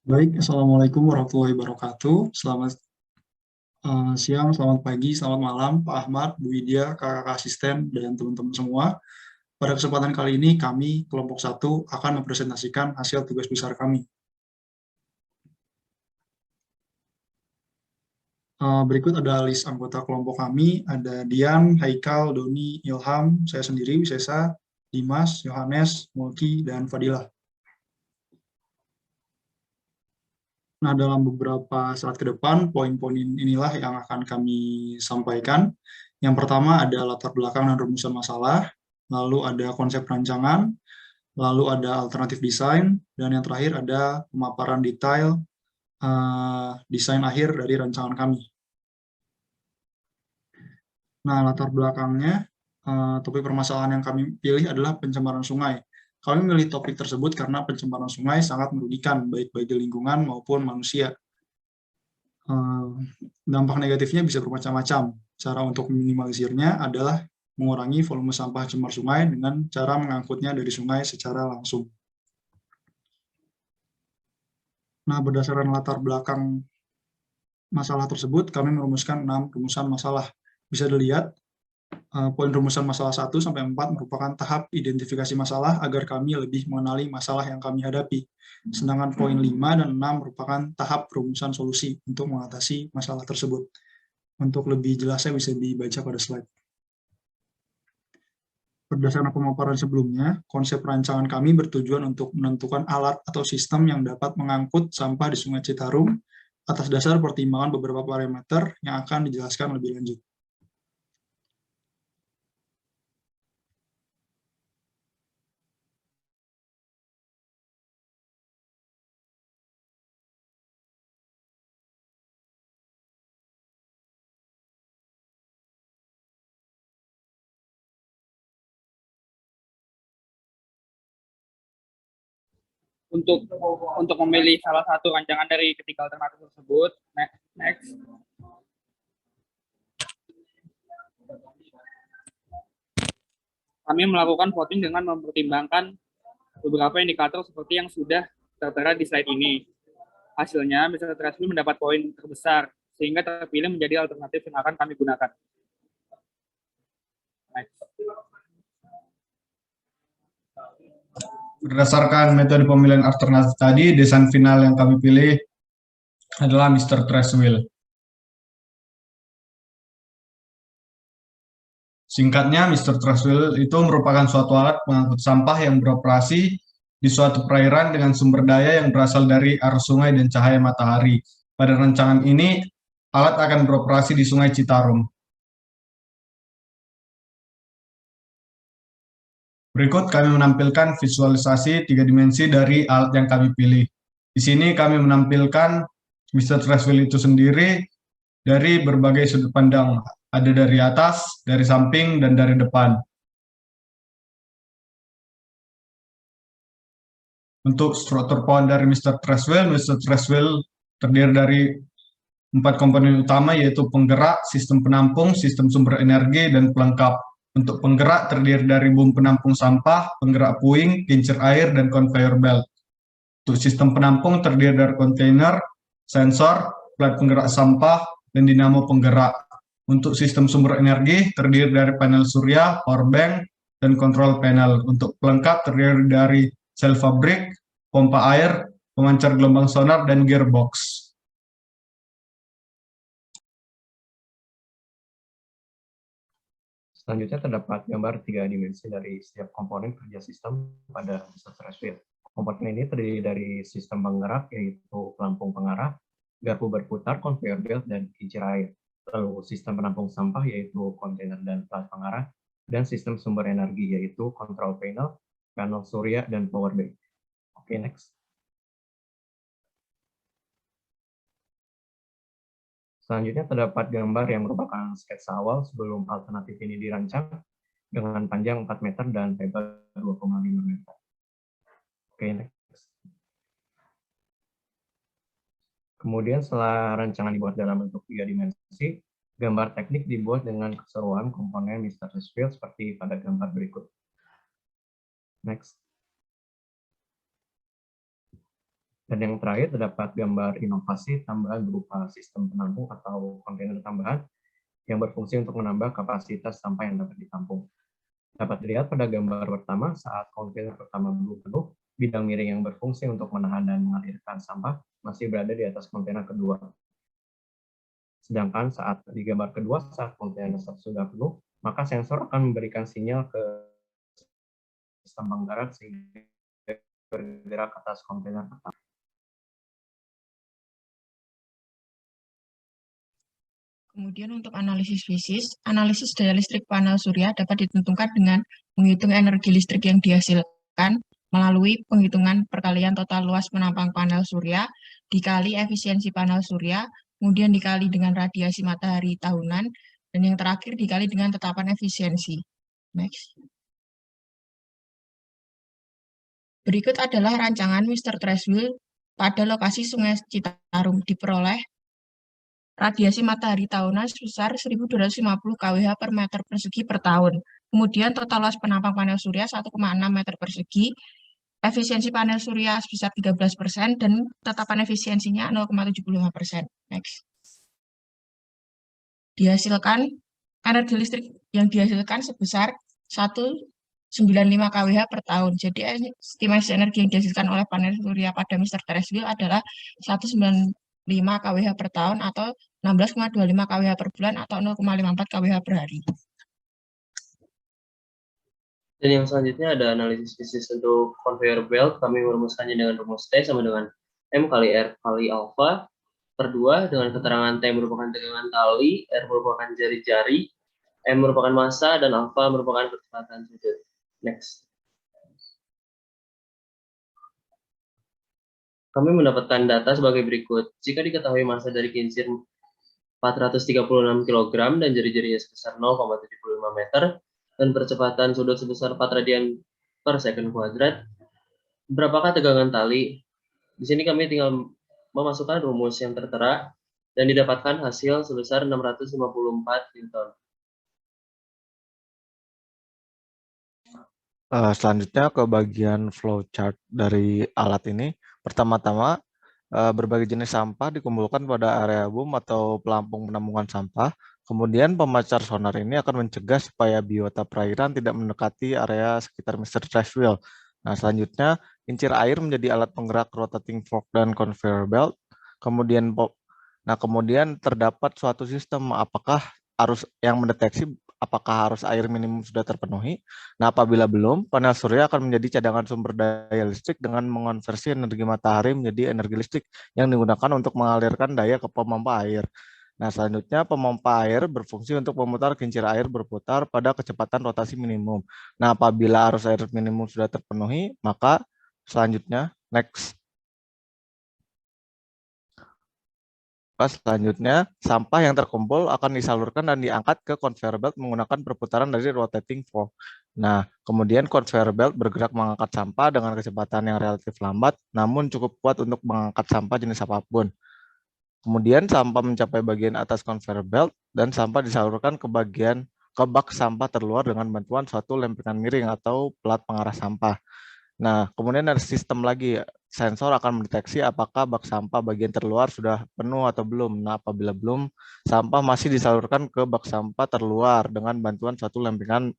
Baik, Assalamualaikum warahmatullahi wabarakatuh. Selamat siang, selamat pagi, selamat malam, Pak Ahmad, Bu Widya, kakak asisten, dan teman-teman semua. Pada kesempatan kali ini, kami, kelompok 1, akan mempresentasikan hasil tugas besar kami. Berikut ada list anggota kelompok kami, ada Dian, Haikal, Doni, Ilham, saya sendiri, Wisesa, Dimas, Yohanes, Mulki, dan Fadilah. Nah, dalam beberapa saat ke depan, poin-poin inilah yang akan kami sampaikan. Yang pertama ada latar belakang dan rumusan masalah, lalu ada konsep rancangan, lalu ada alternatif desain, dan yang terakhir ada pemaparan detail desain akhir dari rancangan kami. Nah, latar belakangnya, topik permasalahan yang kami pilih adalah pencemaran sungai. Kami memilih topik tersebut karena pencemaran sungai sangat merugikan, baik bagi lingkungan maupun manusia. Dampak negatifnya bisa bermacam-macam. Cara untuk meminimalisirnya adalah mengurangi volume sampah cemar sungai dengan cara mengangkutnya dari sungai secara langsung. Nah, berdasarkan latar belakang masalah tersebut, kami merumuskan 6 rumusan masalah. Bisa dilihat, poin rumusan masalah 1 sampai 4 merupakan tahap identifikasi masalah agar kami lebih mengenali masalah yang kami hadapi. Sedangkan poin 5 dan 6 merupakan tahap rumusan solusi untuk mengatasi masalah tersebut. Untuk lebih jelasnya bisa dibaca pada slide. Berdasarkan pemaparan sebelumnya, konsep rancangan kami bertujuan untuk menentukan alat atau sistem yang dapat mengangkut sampah di Sungai Citarum atas dasar pertimbangan beberapa parameter yang akan dijelaskan lebih lanjut. untuk memilih salah satu rancangan dari ketiga alternatif tersebut. Next. Kami melakukan voting dengan mempertimbangkan beberapa indikator seperti yang sudah tertera di slide ini. Hasilnya, Mr. Trashfield mendapat poin terbesar, sehingga terpilih menjadi alternatif yang akan kami gunakan. Next. Berdasarkan metode pemilihan alternatif tadi, desain final yang kami pilih adalah Mr. Trashfield. Singkatnya, Mr. Trashfield itu merupakan suatu alat pengangkut sampah yang beroperasi di suatu perairan dengan sumber daya yang berasal dari arus sungai dan cahaya matahari. Pada rancangan ini, alat akan beroperasi di Sungai Citarum. Berikut kami menampilkan visualisasi 3 dimensi dari alat yang kami pilih. Di sini kami menampilkan Mr. Trashfield itu sendiri dari berbagai sudut pandang. Ada dari atas, dari samping, dan dari depan. Untuk struktur pohon dari Mr. Trashfield terdiri dari 4 komponen utama, yaitu penggerak, sistem penampung, sistem sumber energi, dan pelengkap. Untuk penggerak terdiri dari boom penampung sampah, penggerak puing, kincir air, dan conveyor belt. Untuk sistem penampung terdiri dari kontainer, sensor, plat penggerak sampah, dan dinamo penggerak. Untuk sistem sumber energi terdiri dari panel surya, power bank, dan control panel. Untuk pelengkap terdiri dari sel fabrik, pompa air, pemancar gelombang sonar, dan gearbox. Selanjutnya terdapat gambar 3 dimensi dari setiap komponen kerja sistem pada Mr. Trashfield. Komponen ini terdiri dari sistem penggerak, yaitu pelampung pengarah, garpu berputar, conveyor belt, dan kincir air. Lalu sistem penampung sampah, yaitu kontainer dan plat pengarah, dan sistem sumber energi, yaitu control panel, panel surya, dan power bank. Oke, next. Selanjutnya terdapat gambar yang merupakan sketsa awal sebelum alternatif ini dirancang dengan panjang 4 meter dan lebar 2,5 meter. Oke, next. Kemudian setelah rancangan dibuat dalam bentuk 3 dimensi, gambar teknik dibuat dengan keseruan komponen Mr. Trashfield seperti pada gambar berikut. Next. Dan yang terakhir terdapat gambar inovasi tambahan berupa sistem penampung atau kontainer tambahan yang berfungsi untuk menambah kapasitas sampah yang dapat ditampung. Dapat dilihat pada gambar pertama, saat kontainer pertama belum penuh, bidang miring yang berfungsi untuk menahan dan mengalirkan sampah masih berada di atas kontainer kedua. Sedangkan saat di gambar kedua, saat kontainer sudah penuh, maka sensor akan memberikan sinyal ke sistem penggerak sehingga bergerak ke atas kontainer pertama. Kemudian untuk analisis fisik, analisis daya listrik panel surya dapat ditentukan dengan menghitung energi listrik yang dihasilkan melalui penghitungan perkalian total luas penampang panel surya dikali efisiensi panel surya, kemudian dikali dengan radiasi matahari tahunan, dan yang terakhir dikali dengan tetapan efisiensi. Next. Berikut adalah rancangan Mr. Treswell pada lokasi Sungai Citarum diperoleh radiasi matahari tahunan sebesar 1.250 kWh per meter persegi per tahun. Kemudian total luas penampang panel surya 1,6 meter persegi, efisiensi panel surya sebesar 13%, dan tetapan efisiensinya 0,75%. Next. Dihasilkan, energi listrik yang dihasilkan sebesar 195 kWh per tahun. Jadi estimasi energi yang dihasilkan oleh panel surya pada Mr. Treswell adalah 195 kWh per tahun atau 16,25 kWh per bulan atau 0,54 kWh per hari. Dan yang selanjutnya ada analisis fisik untuk conveyor belt. Kami merumuskannya dengan rumus T sama dengan M kali R kali alpha per 2 dengan keterangan T merupakan tegangan tali, R merupakan jari-jari, M merupakan massa, dan alpha merupakan kecepatan sudut. Next. Kami mendapatkan data sebagai berikut. Jika diketahui massa dari kincir 436 kg dan jari-jarinya sebesar 0,75 meter dan percepatan sudut sebesar 4 radian per second kuadrat, berapakah tegangan tali? Di sini kami tinggal memasukkan rumus yang tertera dan didapatkan hasil sebesar 654 Newton. Selanjutnya ke bagian flowchart dari alat ini. Pertama-tama, berbagai jenis sampah dikumpulkan pada area boom atau pelampung penampungan sampah. Kemudian pemancar sonar ini akan mencegah supaya biota perairan tidak mendekati area sekitar Mr. Treswell. Nah, selanjutnya kincir air menjadi alat penggerak rotating fork dan conveyor belt. Kemudian terdapat suatu sistem apakah harus yang mendeteksi apakah arus air minimum sudah terpenuhi. Nah, apabila belum, panel surya akan menjadi cadangan sumber daya listrik dengan mengonversi energi matahari menjadi energi listrik yang digunakan untuk mengalirkan daya ke pemompa air. Nah, selanjutnya pemompa air berfungsi untuk memutar kincir air berputar pada kecepatan rotasi minimum. Nah, apabila arus air minimum sudah terpenuhi, maka selanjutnya, next. Selanjutnya, sampah yang terkumpul akan disalurkan dan diangkat ke conveyor belt menggunakan perputaran dari rotating fork. Nah, kemudian conveyor belt bergerak mengangkat sampah dengan kecepatan yang relatif lambat, namun cukup kuat untuk mengangkat sampah jenis apapun. Kemudian sampah mencapai bagian atas conveyor belt dan sampah disalurkan ke bak sampah terluar dengan bantuan suatu lempengan miring atau pelat pengarah sampah. Nah, kemudian ada sistem lagi, sensor akan mendeteksi apakah bak sampah bagian terluar sudah penuh atau belum. Nah, apabila belum, sampah masih disalurkan ke bak sampah terluar dengan bantuan suatu lempengan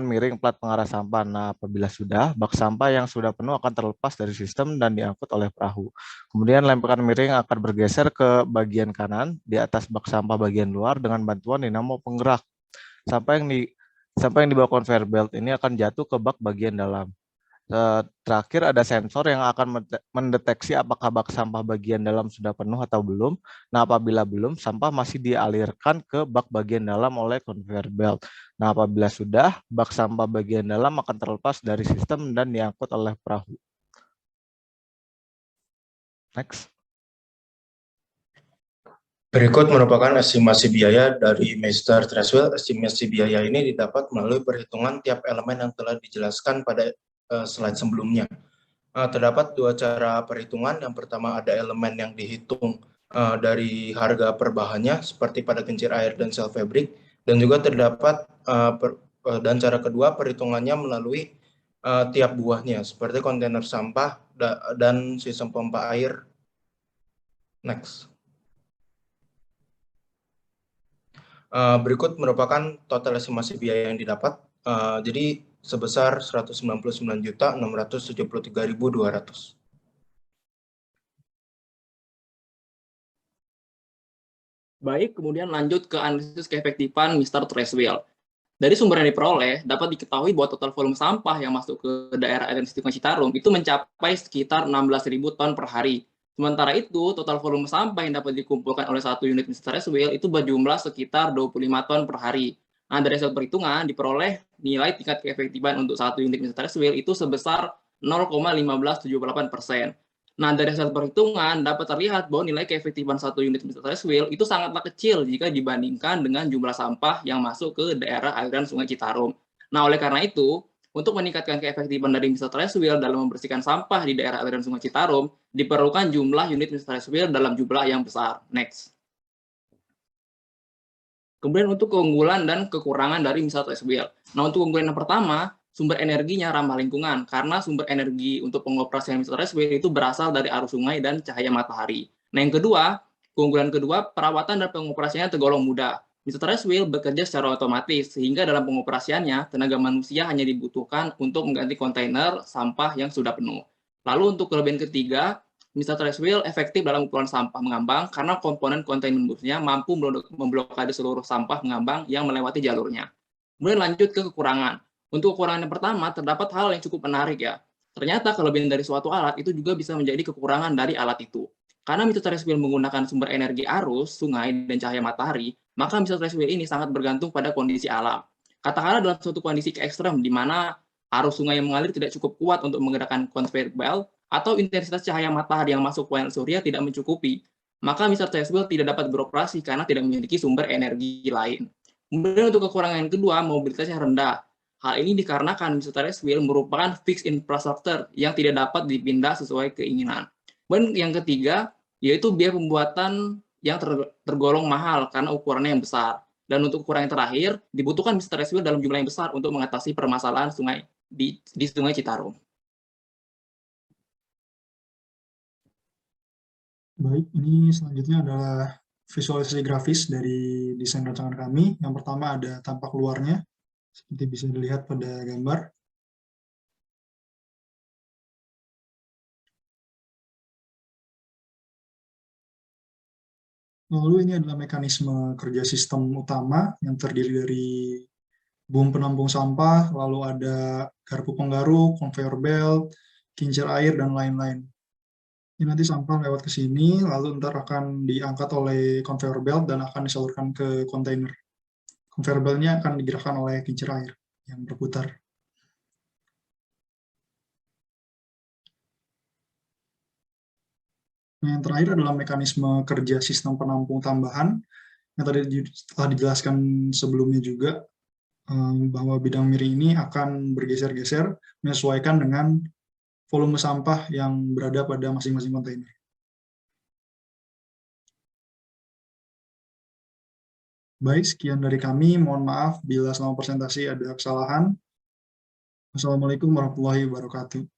miring plat pengarah sampah. Nah, apabila sudah, bak sampah yang sudah penuh akan terlepas dari sistem dan diangkut oleh perahu. Kemudian lempengan miring akan bergeser ke bagian kanan di atas bak sampah bagian luar dengan bantuan dinamo penggerak. Sampah yang dibawa conveyor belt ini akan jatuh ke bak bagian dalam. Terakhir ada sensor yang akan mendeteksi apakah bak sampah bagian dalam sudah penuh atau belum. Nah, apabila belum, sampah masih dialirkan ke bak bagian dalam oleh conveyor belt. Nah, apabila sudah, bak sampah bagian dalam akan terlepas dari sistem dan diangkut oleh perahu. Next. Berikut merupakan estimasi biaya dari Mr. Treswell. Estimasi biaya ini didapat melalui perhitungan tiap elemen yang telah dijelaskan pada slide sebelumnya. Terdapat dua cara perhitungan. Yang pertama ada elemen yang dihitung dari harga per bahannya, seperti pada kincir air dan sel fabrik. Dan juga terdapat dan cara kedua perhitungannya melalui tiap buahnya, seperti kontainer sampah dan sistem pompa air. Next. Berikut merupakan total estimasi biaya yang didapat. Jadi sebesar 199.673.200. Baik, kemudian lanjut ke analisis keefektifan Mr. Treswell. Dari sumber yang diperoleh, dapat diketahui bahwa total volume sampah yang masuk ke daerah aliran Sungai Citarum itu mencapai sekitar 16.000 ton per hari. Sementara itu, total volume sampah yang dapat dikumpulkan oleh satu unit Mr. Treswell itu berjumlah sekitar 25 ton per hari. Nah, dari hasil perhitungan diperoleh nilai tingkat keefektifan untuk satu unit Mr. Treswell itu sebesar 0,1578%. Nah, dari hasil perhitungan dapat terlihat bahwa nilai keefektifan satu unit Mr. Treswell itu sangatlah kecil jika dibandingkan dengan jumlah sampah yang masuk ke daerah aliran Sungai Citarum. Nah, oleh karena itu, untuk meningkatkan keefektifan dari Mr. Treswell dalam membersihkan sampah di daerah aliran Sungai Citarum, diperlukan jumlah unit Mr. Treswell dalam jumlah yang besar. Next. Kemudian untuk keunggulan dan kekurangan dari Mr. Treswell. Nah, untuk keunggulan yang pertama, sumber energinya ramah lingkungan, karena sumber energi untuk pengoperasian Mr. Treswell itu berasal dari arus sungai dan cahaya matahari. Nah, yang kedua, keunggulan kedua, perawatan dan pengoperasiannya tergolong mudah. Mr. Treswell bekerja secara otomatis, sehingga dalam pengoperasiannya, tenaga manusia hanya dibutuhkan untuk mengganti kontainer sampah yang sudah penuh. Lalu untuk kelebihan ketiga, Mr. Treswell efektif dalam ukuran sampah mengambang karena komponen kontainer busnya mampu memblokade seluruh sampah mengambang yang melewati jalurnya. Kemudian lanjut ke kekurangan. Untuk kekurangan yang pertama, terdapat hal yang cukup menarik ya. Ternyata kelebihan dari suatu alat itu juga bisa menjadi kekurangan dari alat itu. Karena Mr. Treswell menggunakan sumber energi arus, sungai, dan cahaya matahari, maka Mr. Treswell ini sangat bergantung pada kondisi alam. Katakanlah dalam suatu kondisi ekstrem di mana arus sungai yang mengalir tidak cukup kuat untuk menggerakkan conveyor belt, atau intensitas cahaya matahari yang masuk panel surya tidak mencukupi, maka Mr. Treswell tidak dapat beroperasi karena tidak memiliki sumber energi lain. Kemudian untuk kekurangan yang kedua, mobilitasnya rendah. Hal ini dikarenakan Mr. Treswell merupakan fixed infrastructure yang tidak dapat dipindah sesuai keinginan. Dan yang ketiga, yaitu biaya pembuatan yang tergolong mahal karena ukurannya yang besar. Dan untuk ukuran yang terakhir, dibutuhkan Mr. Treswell dalam jumlah yang besar untuk mengatasi permasalahan sungai di Sungai Citarum. Baik, ini selanjutnya adalah visualisasi grafis dari desain rancangan kami. Yang pertama ada tampak luarnya, seperti bisa dilihat pada gambar. Lalu ini adalah mekanisme kerja sistem utama yang terdiri dari boom penampung sampah, lalu ada garpu penggaruk, conveyor belt, kincir air, dan lain-lain. Ini nanti sampah lewat ke sini, lalu ntar akan diangkat oleh conveyor belt dan akan disalurkan ke kontainer. Conveyor belt-nya akan digerakkan oleh kincir air yang berputar. Nah, yang terakhir adalah mekanisme kerja sistem penampung tambahan, yang tadi telah dijelaskan sebelumnya juga, bahwa bidang miring ini akan bergeser-geser menyesuaikan dengan volume sampah yang berada pada masing-masing kontainer. Baik, sekian dari kami. Mohon maaf bila selama presentasi ada kesalahan. Wassalamualaikum warahmatullahi wabarakatuh.